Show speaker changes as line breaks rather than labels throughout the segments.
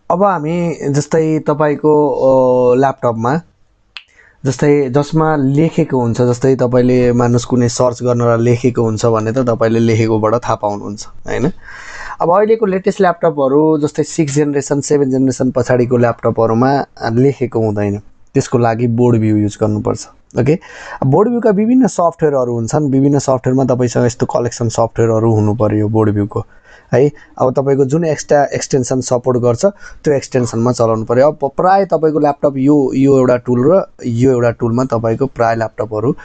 अब हामी जस्तै तपाईको ल्यापटपमा जस्तै जसमा लेखेको हुन्छ, जस्तै तपाईले मानुस कुनै सर्च गर्नलाई लेखेको हुन्छ भने त तपाईले लेखेकोबाट थाहा पाउनुहुन्छ हैन। अब अहिलेको लेटेस्ट ल्यापटपहरू जस्तै 6 जेनेरेसन 7 जेनेरेसन पछाडिको ल्यापटपहरूमा लेखेको हुँदैन, त्यसको लागि बोर्ड भ्यू युज गर्नुपर्छ। ओके, बोर्ड भ्यूका विभिन्न सफ्टवेयरहरू हुन्छन्, विभिन्न सफ्टवेयरमा तपाईसँग यस्तो कलेक्सन सफ्टवेयरहरू हुनु पर्यो बोर्ड भ्यूको है। अब तपाईको जुन एक्सटेन्सन सपोर्ट गर्छ त्यो एक्सटेन्सनमा चलाउनु पर्यो। अब प्राय तपाईको ल्यापटप यो एउटा टुल र यो एउटा टुलमा तपाईको प्राय ल्यापटपहरू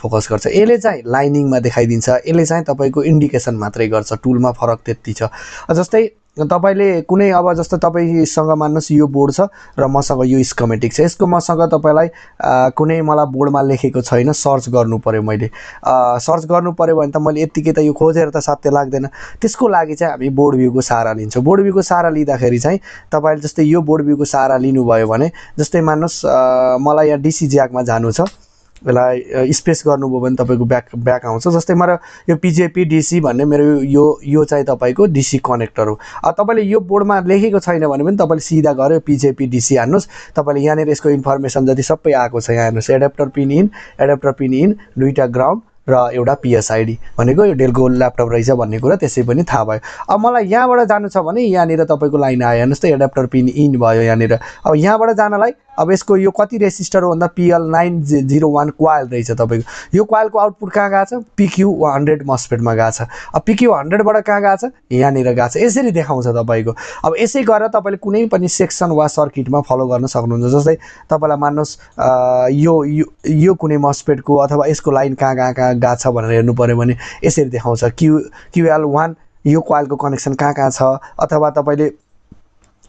फोकस गर्छ। यसले चाहिँ लाइनिङमा देखाइदिन्छ, यसले चाहिँ तपाईको इन्डिकेसन मात्रै गर्छ, टुलमा फरक त्यति छ। जस्तै तपाईले कुनै अब जस्तो तपाईसँग मान्नुस् यो बोर्ड छ र मसँग यो स्किमेटिक छ, यसको मसँग तपाईलाई कुनै मलाई बोर्डमा लेखेको छैन, सर्च गर्नु पर्यो। मैले सर्च गर्नु पर्यो भने त मैले यतिकै त यो खोजेर त सत्य लाग्दैन। त्यसको लागि चाहिँ हामी बोर्ड भ्यूको सहारा लिन्छौँ। बोर्ड भ्यूको सहारा लिँदाखेरि चाहिँ तपाईले जस्तै यो बोर्ड भ्यूको सहारा लिनुभयो भने जस्तै मान्नुस् मलाई यहाँ डीसी ज्याकमा जानु छ, यसलाई स्पेस गर्नुभयो भने तपाईको ब्याक आउँछ। जस्तै मेरो यो पिजेपी डीसी भन्ने मेरो यो चाहिँ तपाईको डीसी कनेक्टर हो। तपाईले यो बोर्डमा लेखेको छैन भने पनि तपाईले सिधा गएर पिजेपी डीसी हान्नुस्, तपाईले यहाँनिर यसको इन्फर्मेसन जति सबै आएको छ यहाँ हेर्नुस्। एडाप्टर पिन इन, दुईटा ग्राउन्ड र एउटा पिएसआइडी भनेको यो डेलको ल्यापटप रहेछ भन्ने कुरा त्यसै पनि थाहा भयो। अब मलाई यहाँबाट जानु छ भने यहाँनिर तपाईको लाइन आयो, हेर्नुस् त एडाप्टर पिन इन भयो यहाँनिर। अब यहाँबाट जानलाई अब यसको यो कति रेजिस्टर हो भन्दा PL901 क्वाइल रहेछ तपाईको। यो क्वाइलको आउटपुट कहाँ गएको छ? PQ100 मस्फेटमा गएको छ। अब PQ100 बाट कहाँ गएको छ? यहाँनिर गएको छ। यसरी देखाउँछ तपाईको। अब यसै गरेर तपाईले कुनै पनि सेक्सन वा सर्किटमा फलो गर्न सक्नुहुन्छ। जस्तै तपाईलाई मान्नुस् यो कुनै मस्फेटको अथवा यसको लाइन कहाँ गएको छ भनेर हेर्नु पर्यो भने यसरी देखाउँछ। QL1 यो क्वाइलको कनेक्सन कहाँ छ, अथवा तपाईले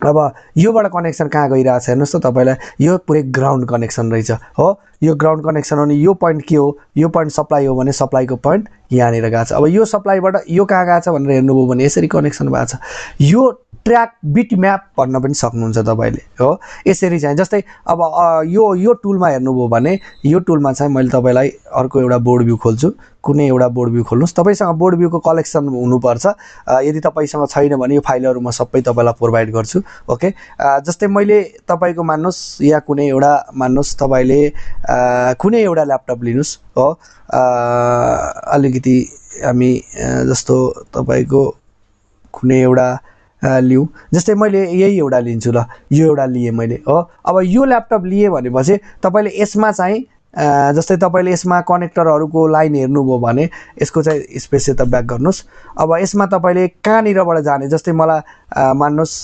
अब योबाट कनेक्सन कहाँ गइरहेछ हेर्नुस् त तपाईलाई यो पुरै ग्राउन्ड कनेक्सन रहेछ हो। यो ग्राउन्ड कनेक्सन हो नि यो पोइन्ट के हो? यो पोइन्ट सप्लाई हो भने सप्लाईको पोइन्ट यहाँनिर गएको छ। अब यो सप्लाईबाट यो कहाँ गएको छ भनेर हेर्नुभयो भने यसरी कनेक्सन भएको छ। यो ट्र्याक बिट म्याप भन्न पनि सक्नुहुन्छ तपाईले हो। यसरी चाहिँ जस्तै अब यो टुलमा हेर्नुभयो भने यो टुलमा चाहिँ मैले तपाईलाई अर्को एउटा बोर्ड भ्यू खोल्छु। कुनै एउटा बोर्ड भ्यू खोल्नुस्। तपाईसँग बोर्ड भ्यूको कलेक्सन हुनुपर्छ। यदि तपाईसँग छैन भने यो फाइलहरु म सबै तपाईलाई प्रोवाइड गर्छु। ओके, जस्तै मैले तपाईको मान्नुस् या कुनै एउटा मान्नुस् तपाईले कुनै एउटा ल्यापटप लिनुस् हो। अलिकति हामी जस्तो तपाईको कुनै एउटा लिऊ, जस्तै मैले यही एउटा लिन्छु ल, यो एउटा लिए मैले हो। अब यो ल्यापटप लिए भनेपछि तपाईले यसमा चाहिँ जस्तै तपाईले यसमा कनेक्टरहरुको लाइन हेर्नुभयो भने यसको चाहिँ स्पेस त ब्याक गर्नुस्। अब यसमा तपाईले कहाँनिरबाट जाने, जस्तै मलाई मान्नुस्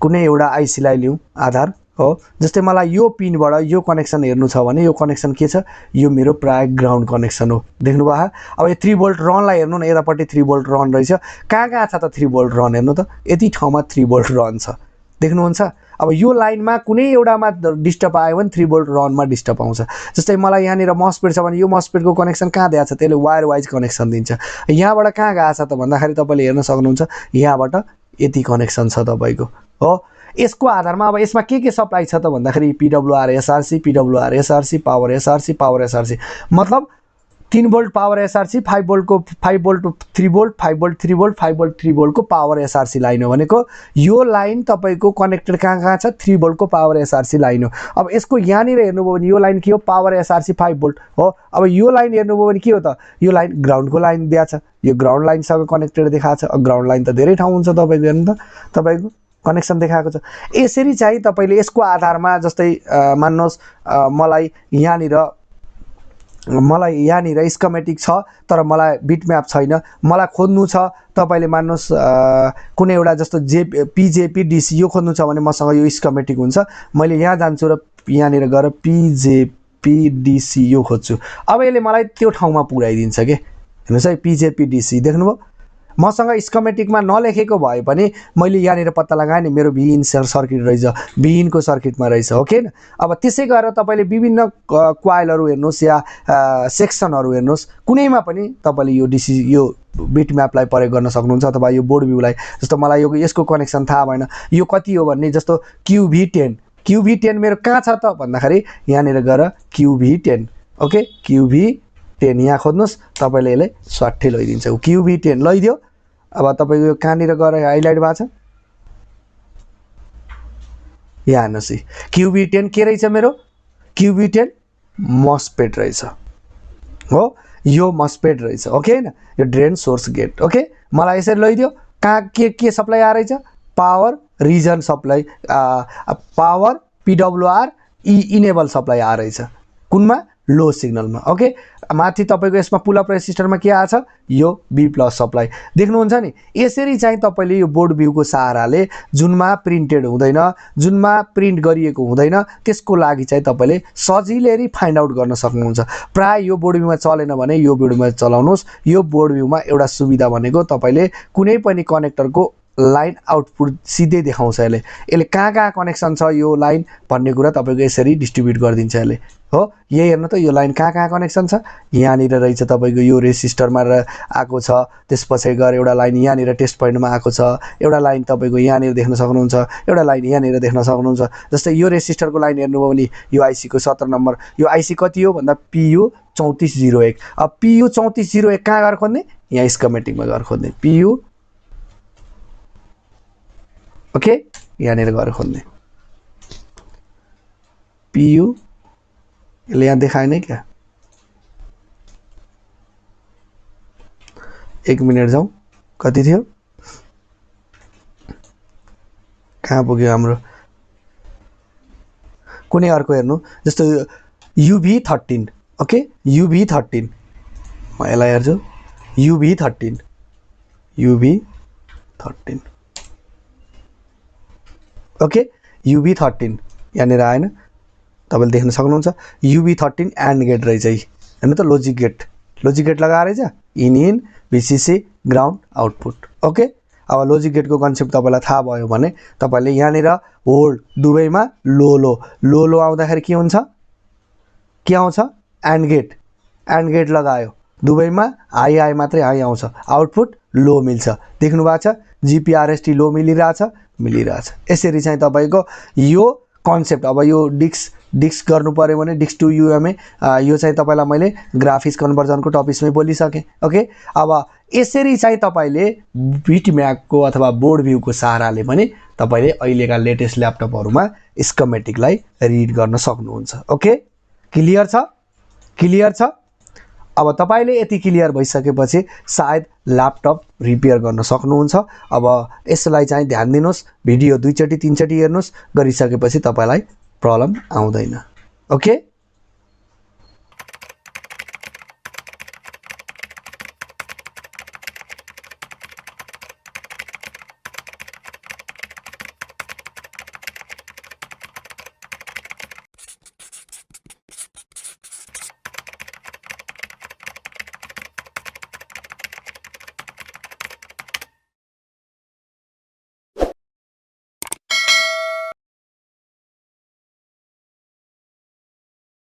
कुनै एउटा आईसी लाई लिऊ आधार हो। जस्तै मलाई यो पिनबाट यो कनेक्सन हेर्नु छ भने यो कनेक्सन के छ? यो मेरो प्राय ग्राउन्ड कनेक्सन हो। देख्नुभयो? अब यो 3 भोल्ट रनलाई हेर्नु न, यतापट्टि 3 भोल्ट रन रहेछ। कहाँ छ त 3 भोल्ट रन हेर्नु त? यति ठाउँमा 3 भोल्ट रन छ। देख्नुहुन्छ? अब यो लाइनमा कुनै एउटामा डिस्टर्ब आयो भने 3 भोल्ट रनमा डिस्टर्ब आउँछ। जस्तै मलाई यहाँनिर मस्फेट छ भने यो मस्फेटको कनेक्सन कहाँ दिएको छ? त्यसले वायर वाइज कनेक्सन दिन्छ। यहाँबाट कहाँ गएको छ त भन्दाखेरि तपाईले हेर्न सक्नुहुन्छ यहाँबाट यति कनेक्सन छ तपाईको हो। यसको आधारमा अब यसमा के सप्लाई छ त भन्दाखेरि PWR SRC, PWR SRC, power SRC, power SRC, मतलब 3 भोल्ट पावर SRC, 5 भोल्टको 5 volt 3 volt 5 volt 3 volt 5 volt 3 भोल्टको पावर SRC लाइन हो भनेको यो लाइन तपाईको कनेक्टेड कहाँ छ? 3 भोल्टको पावर SRC लाइन हो। अब यसको यहाँनिर हेर्नुभयो भने यो लाइन के हो? पावर SRC 5 भोल्ट हो। अब यो लाइन हेर्नुभयो भने के हो त? यो लाइन ग्राउन्डको लाइन दिएको छ। यो ग्राउन्ड लाइनसँग कनेक्टेड देखाएको छ। ग्राउन्ड लाइन त धेरै ठाउँ हुन्छ तपाईको, हेर्नु त तपाईको कनेक्सन देखाएको छ। यसरी चाहिँ तपाईले यसको आधारमा जस्तै मान्नुहोस् मलाई यहाँनिर स्किमेटिक छ तर मलाई बिटम्याप छैन, मलाई खोज्नु छ। तपाईले मान्नुहोस् कुनै एउटा जस्तो PJP DC यो खोज्नु छ भने मसँग यो स्किमेटिक हुन्छ। मैले यहाँ जान्छु र यहाँनिर गएर PJP DC यो खोज्छु। अब यसले मलाई त्यो ठाउँमा पुर्याइदिन्छ के। हेर्नुस् है, PJP DC देख्नुभयो? मसँग स्किमेटिकमा नलेखेको भए पनि मैले यहाँनिर पत्ता लगाएँ नि मेरो भिइन सर्किट रहेछ, भिइनको सर्किटमा रहेछ हो के। अब त्यसै गरेर तपाईले विभिन्न क्वाइलहरु हेर्नुस् या सेक्सनहरु हेर्नुस्, कुनैमा पनि तपाईले यो DC यो बिटम्यापलाई प्रयोग गर्न सक्नुहुन्छ अथवा यो बोर्ड भ्यूलाई। जस्तो मलाई यसको कनेक्सन थाहा भएन, यो कति हो भन्ने, जस्तो QV10 मेरो कहाँ छ त भन्दाखेरि यहाँनिर गएर QV10 ओके QV10 यहाँ खोज्नुस्, तपाईले यसले स्वाट्टै लैदिन्छ। QV10 लैदियो। अब तपाईको यो कहाँनिर गएर हाइलाइट भएको छ? यहाँ हेर्नुहोस् है Qv10 के रहेछ मेरो Qv10 मस्पेट रहेछ हो यो मस्पेट रहेछ ओके हैन यो ड्रेन सोर्स गेट ओके मलाई यसरी लैदियो कहाँ के सप्लाई आ रहेछ power region supply power PWR enable supply आ रहेछ कुनमा लो सिग्नलमा ओके माथि तपाईको यसमा पुल अप रेजिस्टरमा के आछ यो B+ सप्लाई देख्नुहुन्छ नि यसरी चाहिँ तपाईले यो बोर्ड भ्यूको सहाराले जुनमा प्रिन्टेड हुँदैन जुनमा प्रिन्ट गरिएको हुँदैन त्यसको लागि चाहिँ तपाईले सजिलै फाइन्ड आउट गर्न सक्नुहुन्छ प्राय यो बोर्ड भ्यूमा चलेन भने यो बोर्ड भ्यूमा चलाउनुस् यो बोर्ड भ्यूमा एउटा सुविधा भनेको तपाईले कुनै पनि कनेक्टरको लाइन आउटपुट सिधै देखाउँछ यसले कहाँ कनेक्सन छ यो लाइन भन्ने कुरा तपाईको यसरी डिस्ट्रिब्युट गरिदिन्छ यसले हो यही हेर्नु त यो लाइन कहाँ कनेक्सन छ यहाँनिर रहेछ तपाईको यो रेजिस्टरमा आएको छ त्यसपछि गएर एउटा लाइन यहाँनिर टेस्ट पोइन्टमा आएको छ एउटा लाइन तपाईको यहाँनिर देख्न सक्नुहुन्छ एउटा लाइन यहाँनिर देख्न सक्नुहुन्छ जस्तै यो रेजिस्टरको लाइन हेर्नुभयो भने यो आईसी को 17 नम्बर यो आईसी कति हो भन्दा PU 3401 अब PU 3401 कहाँ गएर खोज्ने यहाँ स्किमेटिकमा गएर खोज्ने PU ओके यहाँनिर गएर खोज्ने PU यसले यहाँ देखाएन क्या एक मिनट जाउँ कति थियो कहाँ पुग्यो हाम्रो कुनै अर्को हेर्नु जस्तो UV13 ओके UV13 म यसलाई हेर्छु UV13 ओके UV13 यहाँनिर आएन तपाईले देख्न सक्नुहुन्छ UV13 एन्ड गेट रहेछ हैन त लजिक गेट लगाएर रहेछ in VCC ground output okay अब लजिक गेटको कन्सेप्ट तपाईलाई थाहा भयो भने तपाईले यहाँनिर होल्ड दुवैमा लो आउँदाखेरि के हुन्छ के आउँछ एन्ड गेट लगायो दुवैमा हाई मात्रै हाई आउँछ आउटपुट लो मिल्छ देख्नु भएको छ GPRST लो मिलिरहेछ यसरी चाहिँ तपाईको यो कन्सेप्ट अब यो डिक्स गर्नु पर्यो भने डिक्स टु UMA यो चाहिँ तपाईलाई मैले ग्राफिक्स कन्भर्जनको टपिक्समै बोलिसके ओके अब यसरी चाहिँ तपाईले बिटम्याप को अथवा बोर्ड भ्यूको सहाराले पनि तपाईले अहिलेका लेटेस्ट ल्यापटपहरुमा स्किमेटिकलाई रिड गर्न सक्नुहुन्छ ओके क्लियर छ अब तपाईले यति क्लियर भइसकेपछि सायद ल्यापटप रिपेयर गर्न सक्नुहुन्छ अब यसलाई चाहिँ ध्यान दिनुस् भिडियो 2 चोटी 3 चोटी हेर्नुस् गरिसकेपछि तपाईलाई प्रब्लम आउँदैन ओके